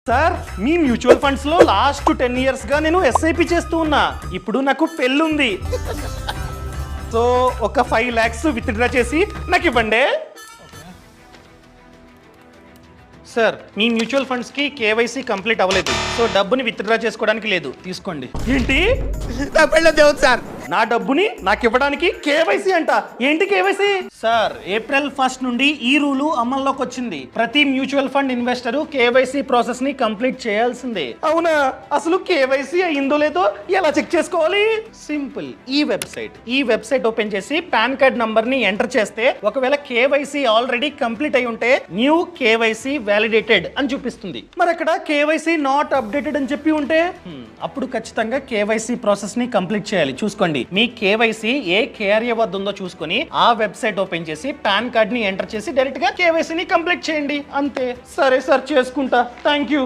Sir మీ mutual funds లో last 10 years గా నేను ఎస్ఐపి చేస్తూ ఉన్నా. ఇప్పుడు నాకు పెళ్ళుంది. సో ఒక 5 lakhs విత్డ్రా చేసి నాకు ఇవ్వండి. సార్ మీ మ్యూచువల్ ఫండ్స్ కి కేవైసీ కంప్లీట్ అవ్వలేదు. సో డబ్బుని విత్డ్రా చేసుకోవడానికి లేదు, తీసుకోండి. ఏంటి? నా పెళ్ళి దేవుడు సార్. నా డబ్బుని నాకు ఇవ్వడానికి కేవైసీ అంట. ఏంటి కేవైసీ? సార్ April 1st నుండి ఈ రూలు అమల్లోకి వచ్చింది. ప్రతి mutual fund investor KYC process ని కంప్లీట్ చేయాల్సిందే. అవునా? అసలు కేవైసీ అయిందో లేదో ఎలా చెక్ చేసుకోవాలి? సింపుల్, ఈ వెబ్సైట్ ఓపెన్ చేసి పాన్ కార్డ్ నంబర్ ని ఎంటర్ చేస్తే ఒకవేళ కేవైసీ ఆల్రెడీ కంప్లీట్ అయి ఉంటే న్యూ కేవైసీ వ్యాలిడేటెడ్ అని చూపిస్తుంది. మరి అక్కడ కేవైసీ నాట్ అప్డేటెడ్ అని చెప్పి ఉంటే అప్పుడు ఖచ్చితంగా కేవైసీ ప్రాసెస్ ని కంప్లీట్ చేయాలి. చూసుకోండి, మీ కేవైసీ ఏ కేఆర్ఏ వద్ద ఉందో చూసుకొని ఆ వెబ్సైట్ ఓపెన్ చేసి పాన్ కార్డ్ ని ఎంటర్ చేసి డైరెక్ట్ గా కేవైసీని కంప్లీట్ చేయండి. అంతే. సరే సార్, చేసుకుంటా. Thank you.